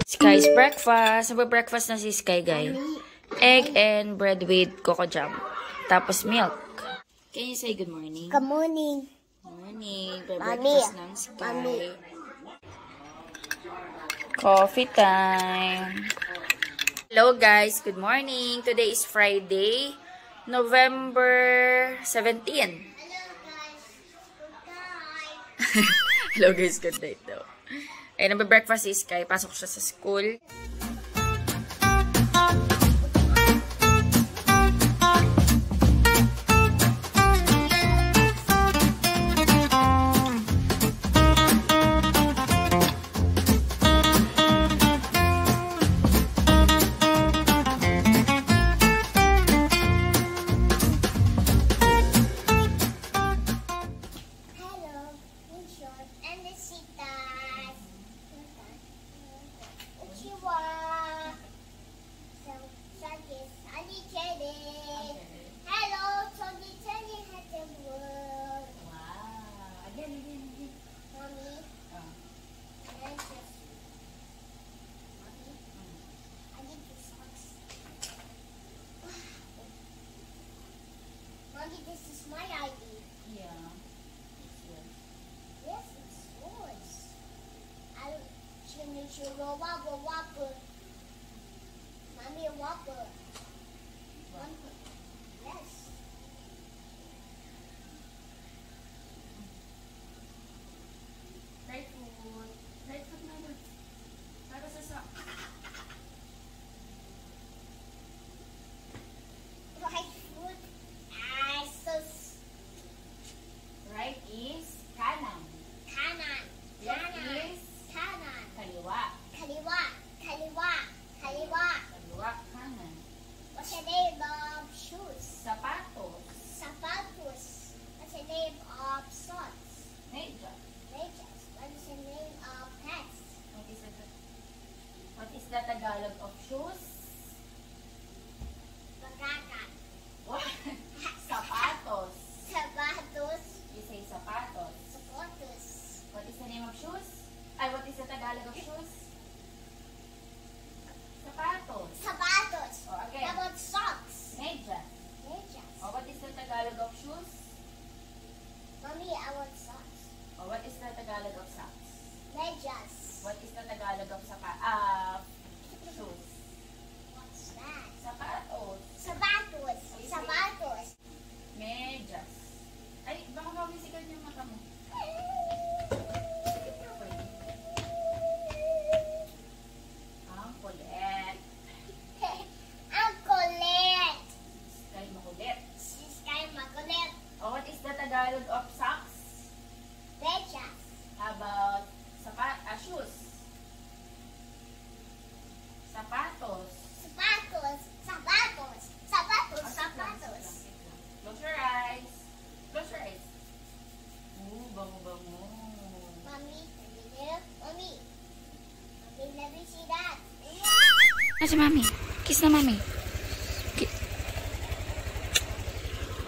Sky's breakfast. Nagbe-breakfast na si Sky, guys. Egg and bread with coco jam. Tapos milk. Can you say good morning? Good morning. Morning. Breakfast ng Sky. Coffee time. Hello guys, good morning. Today is Friday, November 17. Hello guys, good night daw. Ay, nagbe-breakfast si Sky. Pasok siya sa school. This is my ID. Yeah. It's yours. Yes, it's yours. I'll finish your wobble wobble. Mommy, wobble. Yes. Right foot. Right foot na doon. Para sa sock. Right foot. Right is kanan. Kanan. Left Kanan. is Kanan. kaliwa. Kaliwa. Kaliwa. Kaliwa. Kaliwa, kanan. What's the name of shoes? Sapatos. Sapatos. What's the name of socks? Medyas. Medyas. What is the name of pants? What is the Tagalog of shoes? Bagakat. What? Sapatos. Sapatos. You say sapatos. Sapatos. What is the name of shoes? Ay, what is the Tagalog of shoes? Sapatos. Sapatos. Oh, again. How about socks? Medyas. Medyas. Oh, what is the Tagalog of shoes? Mommy, I want socks. Oh, what is the Tagalog of socks? Medyas. What is the Tagalog of shoes? What's that? Sapatos. Sapatos. Okay. Sapatos. Medyas. Ay, baka mabisigal yung mata mo. Ang kulit. Ang kulit. Sky makulit. Si Sky makulit. Oh, what is the Tagalog of socks? Medyas. How about shoes? Sapatos. Sapatos. Sapatos. Sapatos. Sapatos. Close your eyes. Close your eyes. Ooh, bango-bango. Mommy, Mommy. Mommy, let me see that. Nasa mami. Kiss na mami.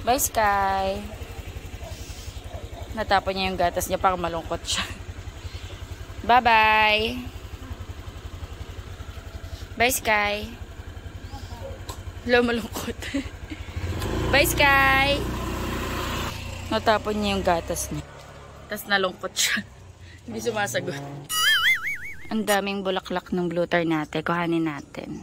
Bye, Sky. Natapon niya yung gatas niya para malungkot siya. Bye-bye. Bye, Sky. Hello, malungkot. Bye, Sky. Natapon niya yung gatas niya. Tapos nalungkot siya. Hindi sumasagot. Ang daming bulaklak ng blue tar natin. Kuhanin natin.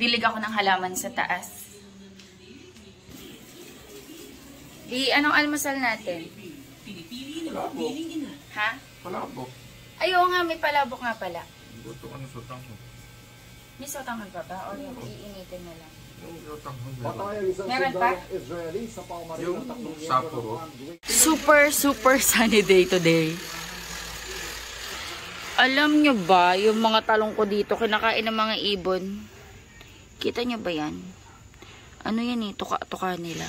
Dilig ako ng halaman sa taas. Anong almusal natin? Palabok. Ha? Palabok. Ayaw nga, may palabok nga pala. Buto ka na sotang mo. May sotanghon pa ba? O yung iinitin na lang? Yung sotang mo. Patayan isang Meron pa? sundalong Israeli sa pamamaril Yung ng tatlong sapo. miyembro ng Kuwait. Super sunny day today. Alam nyo ba, yung mga talong ko dito, kinakain ng mga ibon. Kita nyo ba yan? Ano yan eh, tuka-tuka nila.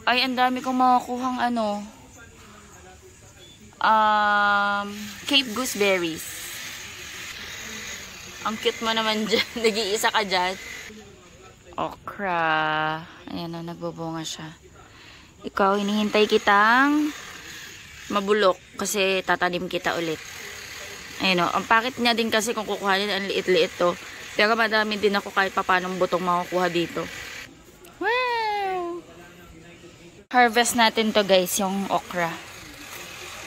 Ay, ang dami kong makakuhang ano, Cape gooseberries. Ang cute mo naman dyan. Nag-iisa ka dyan. Okra. Ayan o, nagbubunga siya. Ikaw, hinihintay kitang mabulok kasi tatanim kita ulit. Ayun o, ang pakit niya din kasi kung kukuhanin, ang liit-liit to. Pero madami din ako kahit papanong butong makukuha dito. Wow! Harvest natin to guys, yung okra.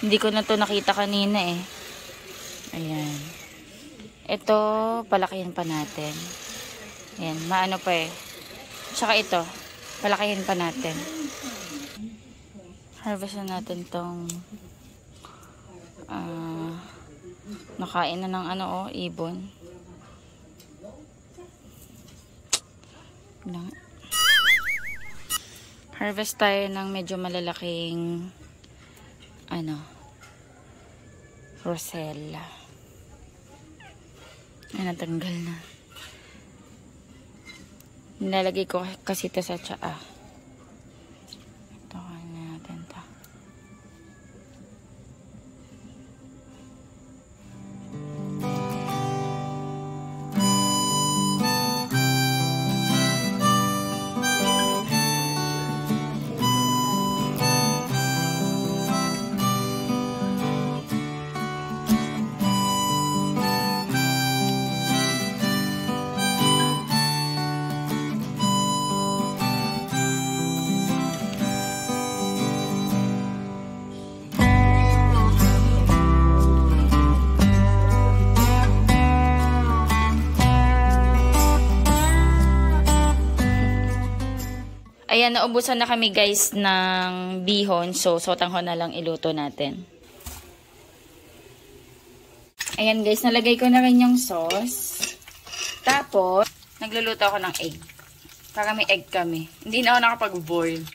Hindi ko na to nakita kanina eh. Ayan. Ito, palakihin pa natin. Ayan, maano pa eh. Tsaka ito, palakihin pa natin. Harvest na natin tong nakain na ng ano oh, ibon. Harvest tayo ng medyo malalaking ano, rosella. Ay, natanggal na. Nilalagay ko kasi ito sa tsaa. Ito, na natin ito. Ayan, naubusan na kami guys ng bihon. So, sotanghon na lang iluto natin. Ayan guys, nalagay ko na rin yung sauce. Tapos, nagluluto ako ng egg. Para may egg kami. Hindi na ako nakapag-boil.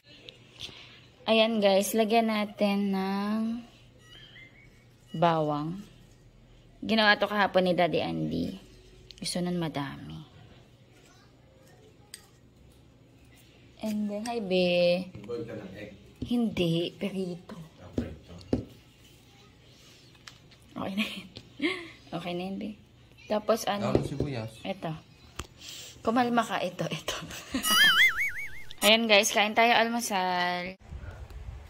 Ayan guys, lagyan natin ng bawang. Ginawa to kahapon ni Daddy Andy. Gusto nun madami. And then, hi be. Boil ka ng egg. Hindi, perito. Okay na yun. Okay na yun, be. Tapos, ano? Dahon sibuyas. Ito. Kumalma ka. Ito. Ayan, guys. Kain tayo almusal.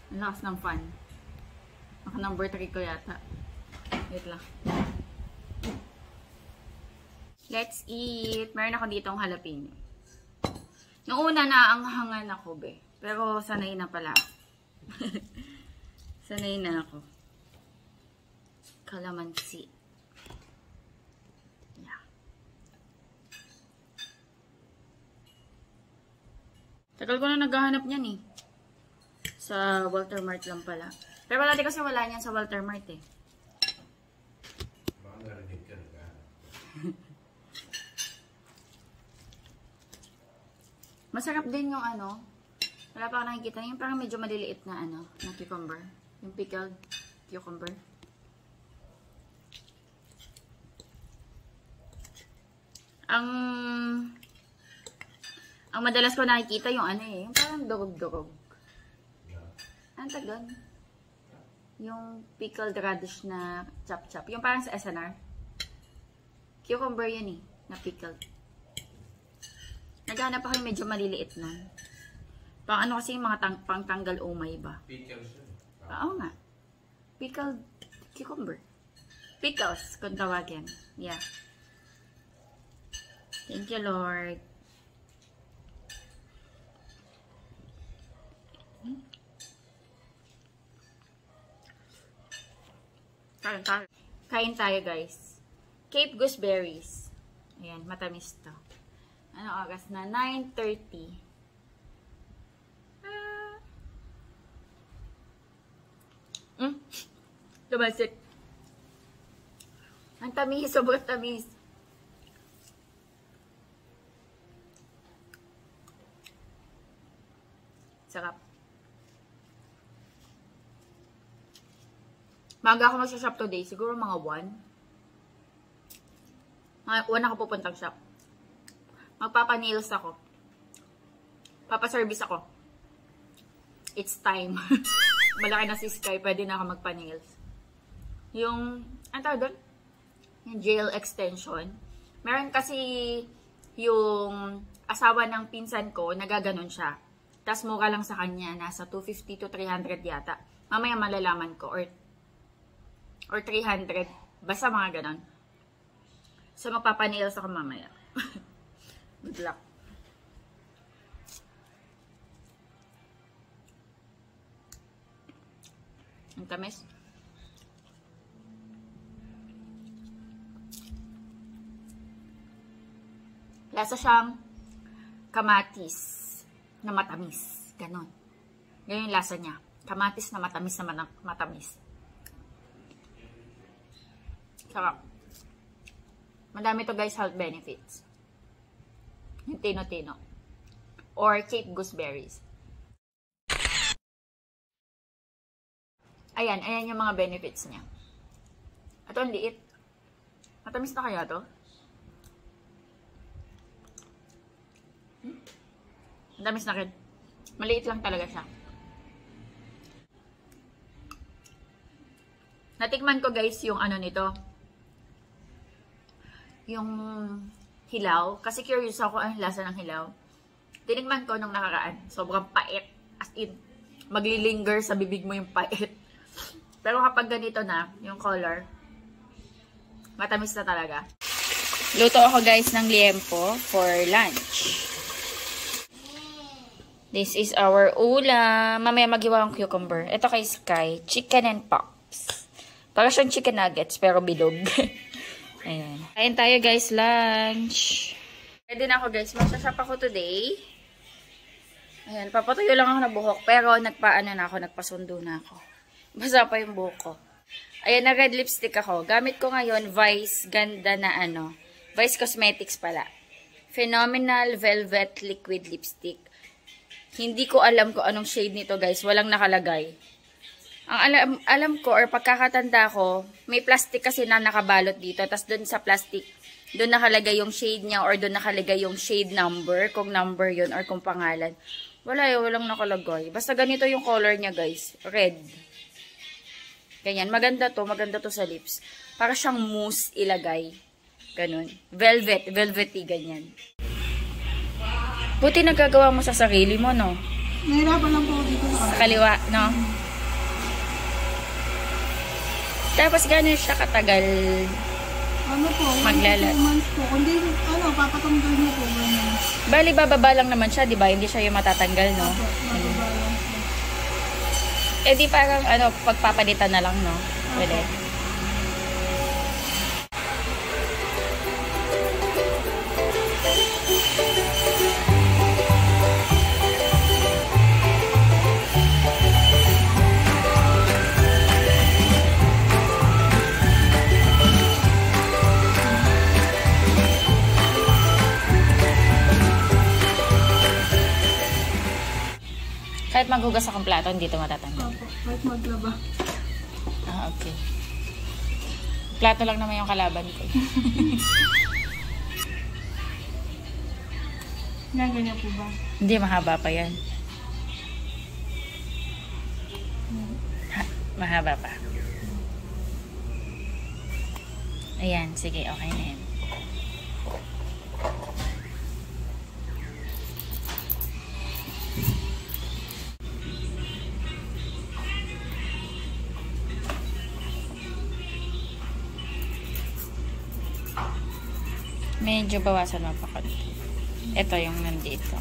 Ang lakas ng fan. Naka number 3 ko yata. Wait lang. Let's eat. Meron ako ditong jalapeno. Noong una naanghangan ako, be. Pero sanay na pala. Sanay na ako. Kalamansi. Yeah. Tagal ko na naghahanap niyan eh. Sa Walter Mart lang pala. Pero dati kasi wala niyan sa Walter Mart eh. Baka narinig ka na. Masarap din yung ano. Wala pa ako nakikita. Yung parang medyo maliliit na ano, na cucumber. Yung pickled cucumber. Ang madalas ko nakikita yung ano eh, yung parang durog-durog. Ano tag doon? Yung pickled radish na chop-chop. Yung parang sa SNR. Cucumber yun eh, na pickled. Naghanap ako yung medyo maliliit nun. Pang ano kasi yung mga pangtanggal umay ba? Pickles yun. Oo nga. Pickled cucumber. Pickles, kung tawagin. Yeah. Thank you, Lord. Kain tayo, guys. Cape gooseberries. Ayan, matamis to. Ano oras na? 9:30. Tumasik. Ang tamis, sobrang tamis. Sarap. Maga ako mag-shop today. Siguro mga 1. Mga 1 ako pupuntang shop. Magpapa-nails ako. Papa-service ako. It's time. Malaki na si Sky. Pwede na ako magpa-nails. Yung, ano tawag doon? Yung gel extension. Meron kasi yung asawa ng pinsan ko, nagaganon siya. Tapos mura lang sa kanya. Nasa 250 to 300 yata. Mamaya malalaman ko. Or 300. Basta mga ganon. So, magpapanails ako mamaya. Good luck. Ang tamis. Lasa siyang kamatis na matamis. Ganon. Ganyan yung lasa niya. Kamatis na matamis na matamis. Sarap. Madami to guys, health benefits. Yung tino-tino. Or Cape gooseberries. Ayan yung mga benefits niya. Ito ang liit. Matamis na kaya to? Matamis na rin. Maliit lang talaga siya. Natikman ko guys yung ano nito. Yung hilaw. Kasi curious ako ang lasa ng hilaw. Tinikman ko nung nakaraan. Sobrang pait. As in, maglilinger sa bibig mo yung pait. Pero kapag ganito na, yung color, matamis na talaga. Luto ako guys ng liempo for lunch. This is our ulam. Mamaya magiwa ang cucumber. Ito kay Sky, chicken and pops. Para siyang chicken nuggets, pero bilog. Ayan. Kain tayo guys, lunch. Ready na ako guys. Magsashop ako today. Ayan, papatuyo lang ako na buhok. Pero nagpaano na ako, nagpasundo na ako. Basa pa yung buhok ko. Ayan, na red lipstick ako. Gamit ko ngayon, Vice, ganda na ano. Vice Cosmetics pala. Phenomenal Velvet Liquid Lipstick. Hindi ko alam kung anong shade nito guys. Walang nakalagay. Ang alam ko or pagkakatanda ko, may plastic kasi na nakabalot dito. Tapos doon sa plastic, doon nakalagay yung shade niya or doon nakalagay yung shade number. Kung number yun or kung pangalan. Walang nakalagay. Basta ganito yung color niya guys. Red. Ganyan. Maganda to sa lips. Para siyang mousse ilagay. Ganun. Velvet. Velvety. Ganyan. Buti nagagawa mo sa sarili mo, no? Nahirapan lang po dito sa kaliwa, no? Tapos gano'n siya katagal ano po, maglalat. 2 months po. Kundi, papatanggal niyo po. Bali, bababa lang naman siya, di ba? Hindi siya yung matatanggal, no? Bababa lang siya. Eh di parang, pagpapalitan na lang, no? Pwede. Kahit maghugas akong plato, hindi ito matatanggal. Opo, kahit maglaba. Ah, okay. Plato lang naman yung kalaban ko. Ganyan po ba? Hindi, mahaba pa yan. Mahaba pa. Ayan, sige, okay na yan. Medyo bawasan mo pa konti. Ito yung nandito.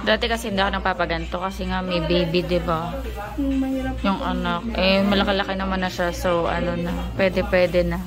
Dati kasi hindi ako nagpapaganto kasi nga may baby, diba? Yung mahirap. Yung anak. Eh, malaki-laki naman na siya. So, ano na. Pwede na.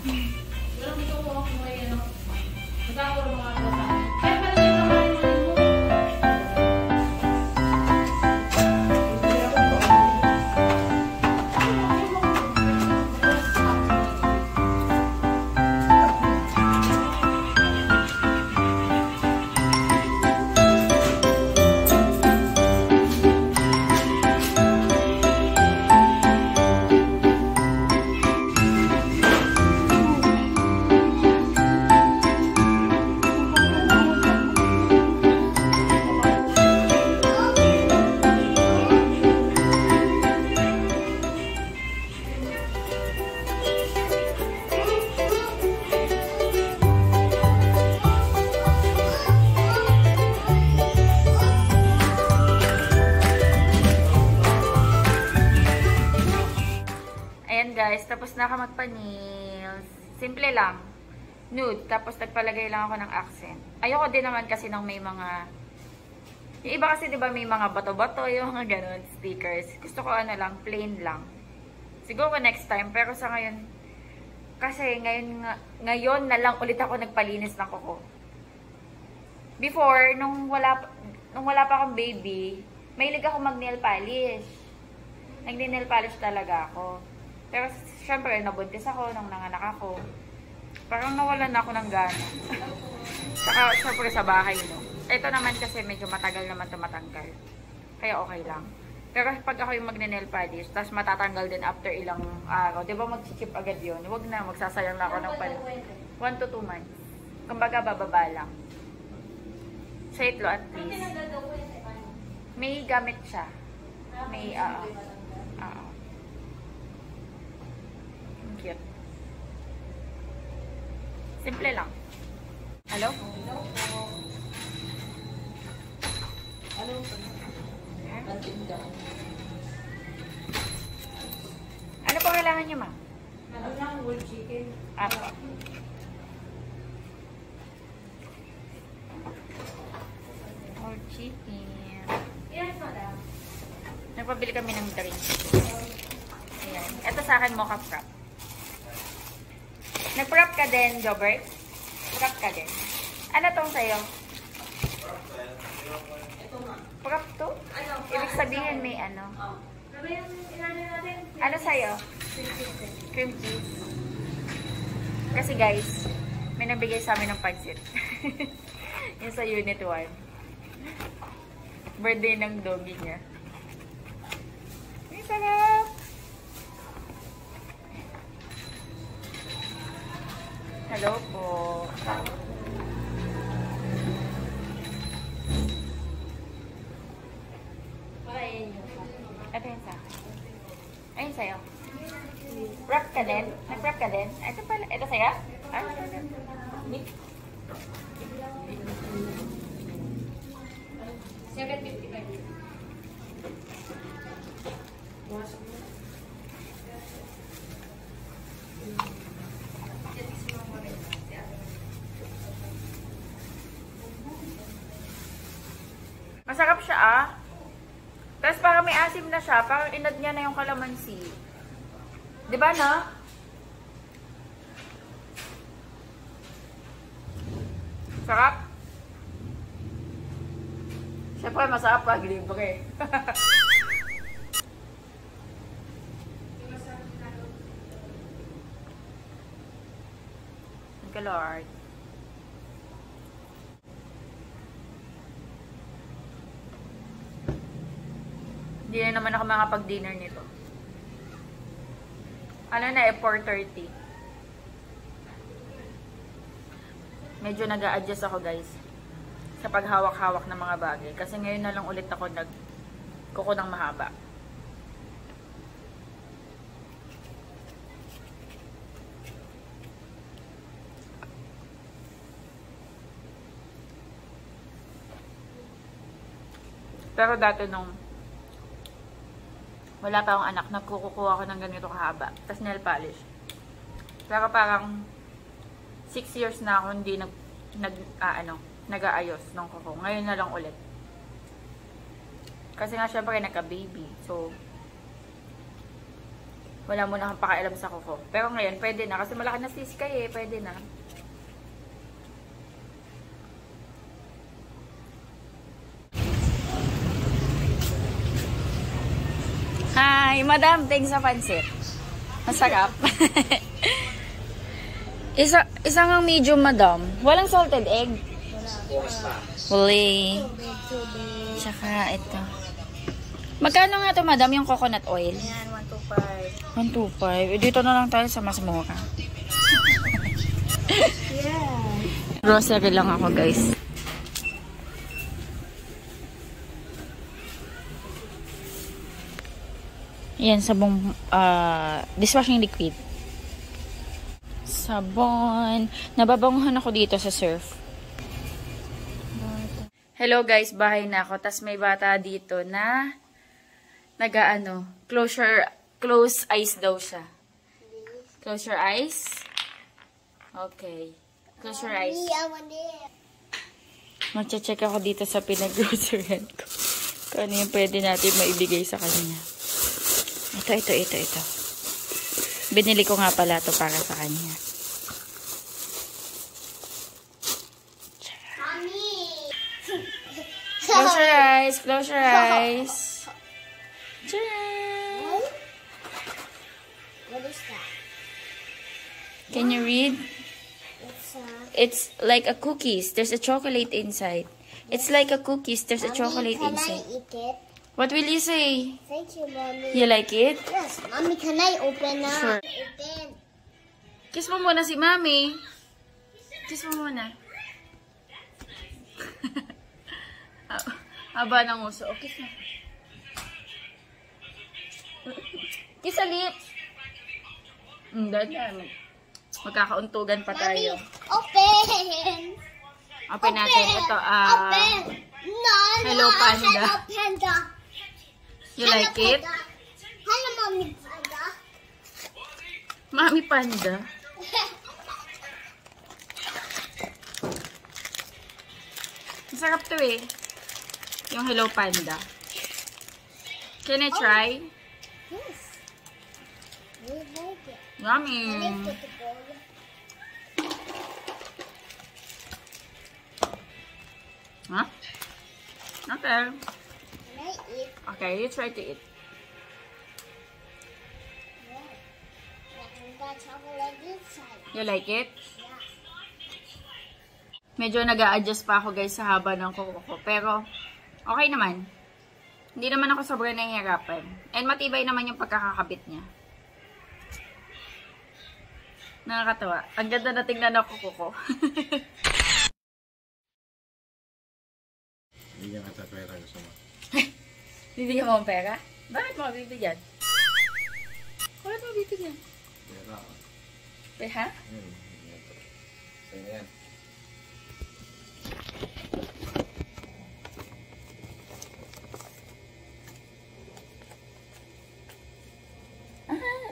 Guys, tapos na ako magpa-nails. Simple lang. Nude. Tapos nagpalagay lang ako ng accent. Ayoko din naman kasi ng may mga... Yung iba kasi diba may mga bato-bato, yung mga ganun, stickers. Gusto ko ano lang, plain lang. Siguro next time. Pero sa ngayon, kasi ngayon na lang ulit ako nagpalinis ng kuko. Before, nung wala pa akong baby, mahilig ako mag-nail polish. Nag-nail polish talaga ako. Pero, syempre, nabuntis ako nung nanganak ako. Parang nawalan na ako ng gana. Saka, syempre, sa bahay, no? Ito naman kasi medyo matagal naman tumatanggal. Kaya okay lang. Pero pag ako yung magne-nail polish, tapos matatanggal din after ilang araw, di ba mag-chip agad yun? Huwag na, magsasayang na ako ng 1 to 2 months. Kumbaga, bababa lang. Sa itlo at least. May gamit siya. May, cute. Simple lang. Hello? Hello? Ano po kailangan niyo, ma'am? Ano lang, whole chicken. Apo. Whole chicken. Yes, madam. Nagpabili kami ng drink. Ayan. Ito sa akin, mocha frap. Nag-prep ka din, Jobert? Prep ka din. Ano tong sa'yo? Prep to? Ibig sabihin may ano? Ano sa'yo? Cream cheese. Kasi guys, may nabigay sa amin ng pansit. Yung sa unit 1. Birthday ng doggy niya. May sarap! Hello po. Ito yun sa akin. Ayun sa'yo. Wrap ka din? Nag-wrap ka din? Ito pala. Ito sa'yo? Ah, Nick? 755. Masarap siya ah. Tapos parang may asim na siya. Parang inad niya na yung kalamansi. Diba na? Sarap. Siyempre masarap pag libre. Thank you, Lord. Hindi na naman ako makapag-dinner nito. Ano na 4:30. Medyo nag-a-adjust ako guys. Sa paghawak-hawak ng mga bagay. Kasi ngayon na lang ulit ako kuko ng mahaba. Pero dati nung wala pa akong anak, nagkukuha ako ng ganito kahaba. Tapos nail polish. Pero parang 6 years na ako hindi nag-aayos ng kuko. Ngayon na lang ulit. Kasi nga syempre nagka-baby. So, wala mo na kang pakialam sa kuko. Pero ngayon, pwede na. Kasi malaki na siskay eh. Pwede na. Hi, madam. Thanks sa pansit. Masarap. Isang medium, madam. Walang salted egg. Wala. Tsaka ito. Magkano nga to, madam, yung coconut oil? Yan, 125. 125. Dito na lang tayo sa mas mura. Yeah. Grocery lang ako, guys. Yan, sabong dishwashing liquid. Sabon. Nababanguhan ako dito sa surf. Hello guys, bahay na ako. Tas may bata dito na close eyes daw siya. Close your eyes. Okay. Close your eyes. Magche-check ako dito sa pinag-groceryan ko. Kung ano yung pwede natin maibigay sa kanya. Ito. Binili ko nga pala ito para sa kanya. Close your eyes. Close your eyes. Tcharam! What is that? Can you read? It's It's like a cookies. There's a chocolate inside. It's like a cookies. There's a chocolate Can inside. I eat it? What will you say? Thank you, Mommy. You like it? Yes, Mommy, can I open now? Sure. Open. Kiss mo muna si Mami. Kiss mo muna. Haba ng uso. Oh, kiss mo. Kiss sa lips. Dahil magkakauntugan pa Mommy, tayo. open. Open natin. Ito, Open. No, Hello, Panda. Hello, Panda. You like it? Panda. Hello, Mommy Panda. Mami Panda. Masarap to eh. Yung Hello Panda. Can I try? Yes. We like it. Yummy. Can I put the bowl? Huh? Okay. Can I eat? Okay, you try to eat. Yeah. And got chocolate inside. You like it? Yeah. Medyo nag-a-adjust pa ako guys sa haba ng kuko ko. Pero, okay naman. Hindi naman ako sobrang nahihirapan. And matibay naman yung pagkakakabit niya. Nakakatawa. Ang ganda na tingnan ng kuko ko. Bigyan ka sa pera gusto mo. Bibigyan mo ang pera? Bakit mo bibigyan? Bakit mo bibigyan? Pera. Ha? Sa'yo yan.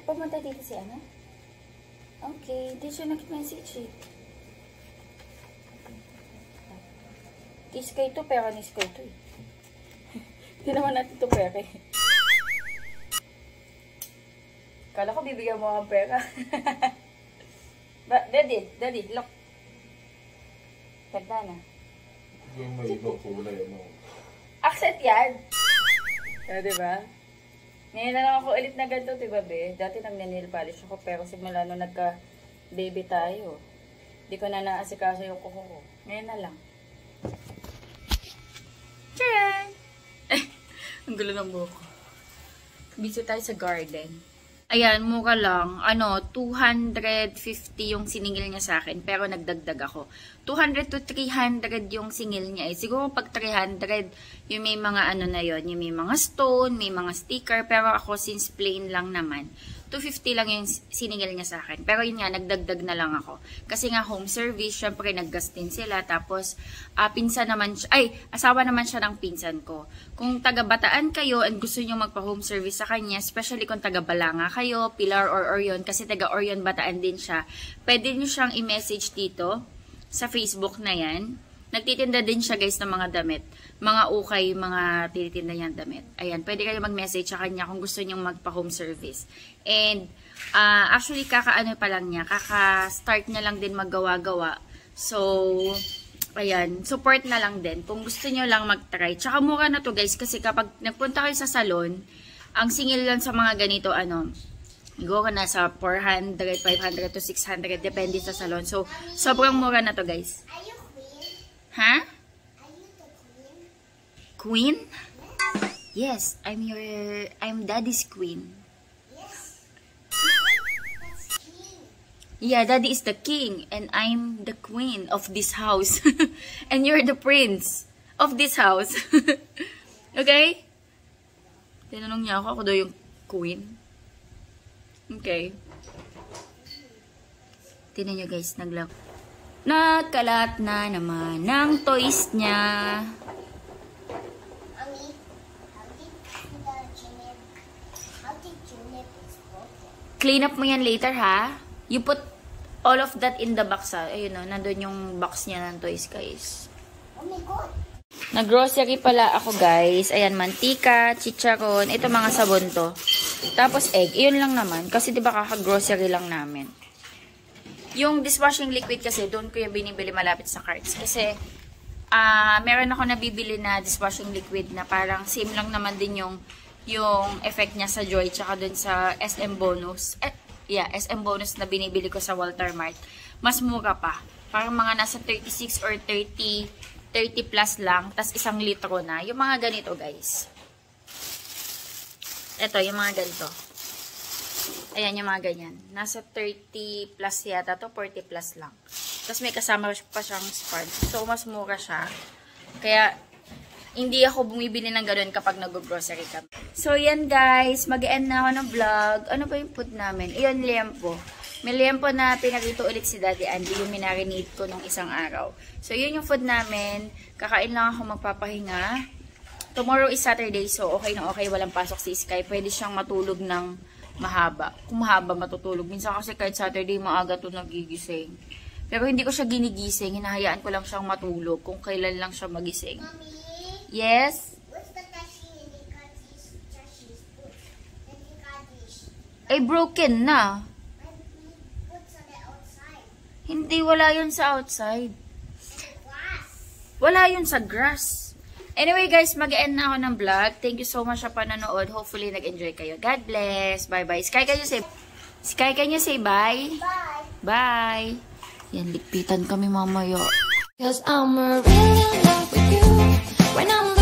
Pumunta dito si ano? Okay, di siya nag-message eh. Kiss kayo to, pera nis kayo to eh. Hindi naman natin to pera eh. Kala ko bibigyan mo ang pera. Daddy, look. Ganda na. Yung may ibang kulay, ano? Accent yan! Diba? Ngayon na lang ako ulit na ganito, diba be? Dati nag-nail polish ako, pero simula nung nagka-baby tayo, di ko na naasikaso yung kuko ko. Ngayon na lang. Tcharan! Ang gulo ng buhok ko. Busy tayo sa garden. Ayan, mura lang. 250 yung siningil niya sa akin, pero nagdagdag ako. 200 to 300 yung singil niya. Siguro pag 300, yung may mga na yun, yung may mga stone, may mga sticker, pero ako since plain lang naman, 250 lang yung siningil niya sa akin. Pero yun nga, nagdagdag na lang ako. Kasi nga home service, syempre naggas din sila. Tapos, pinsan naman siya, asawa naman siya ng pinsan ko. Kung taga-Bataan kayo and gusto nyo magpa-home service sa kanya, especially kung taga-Balanga kayo, Pilar or Orion, kasi taga-Orion Bataan din siya, pwede nyo siyang i-message dito sa Facebook na yan. Nagtitinda din siya guys ng mga damit. Mga ukay, mga tinitinda niyang damit. Ayan, pwede kayo mag-message sa kanya kung gusto niyong magpa-home service. And, actually, kaka-ano pa lang niya. Kaka-start niya lang din maggawa-gawa. So, ayan, support na lang din. Kung gusto niyo lang mag-try. Tsaka mura na to guys, kasi kapag nagpunta kayo sa salon, ang singil lang sa mga ganito, go ka na sa 400, 500 to 600, depende sa salon. So, sobrang mura na to guys. Are you queen? Ha? Are you the queen? Queen? Yes, I'm daddy's queen. Yes. That's king. Yeah, daddy is the king and I'm the queen of this house. And you're the prince of this house. Okay? Tinanong niya ako daw yung queen. Okay. Tingnan nyo guys, nagkalat na naman ng toys niya. Mommy, how did Junip is broken? Clean up mo yan later ha. You put all of that in the box ha. Ayun o, nandun yung box niya ng toys guys. Oh my God. Nag-grocery pala ako guys. Ayan, mantika, chicharon. Ito mga sabon to. Tapos egg. Iyon lang naman. Kasi diba kaka-grocery lang namin. Yung dishwashing liquid kasi, doon ko yung binibili malapit sa carts. Kasi, meron ako nabibili na dishwashing liquid na parang same lang naman din yung effect niya sa Joy. Tsaka doon sa SM Bonus. SM Bonus na binibili ko sa Walter Mart. Mas mura pa. Parang mga nasa 36 or 30 plus lang. Tas 1 litro na. Yung mga ganito guys. Ito, yung mga ganito. Ayan, yung mga ganyan. Nasa 30 plus yata to, 40 plus lang. Tapos may kasama pa siyang sponge. So, mas mura siya. Kaya, hindi ako bumibili ng ganun kapag nag-grocery kami. So, yan guys. Mag-end na ako ng vlog. Ano ba yung food namin? Iyon, liempo. May liempo na pinarito ulit si Daddy Andy. Yung minarinate ko nung isang araw. So, yun yung food namin. Kakain lang ako magpapahinga. Tomorrow is Saturday, so okay na okay. Walang pasok si Sky. Pwede siyang matulog ng mahaba. Kung mahaba, matutulog. Minsan kasi kahit Saturday, maaga to nagigising. Pero hindi ko siya ginigising. Hinahayaan ko lang siyang matulog kung kailan lang siya magising. Mommy, Yes? what's the tashi in the Kaddish? Tashi's book. And the Kaddish. Ay, broken na. And we put on the outside. Hindi, wala yun sa outside. Glass. Wala yun sa grass. Anyway guys, mag-end na ako ng vlog. Thank you so much sa panonood. Hopefully nag-enjoy kayo. God bless. Bye-bye. Sky, can you say bye? Bye. Bye. Yan, likpitan kami mamaya. 'Cause I'm really in love with you when I'm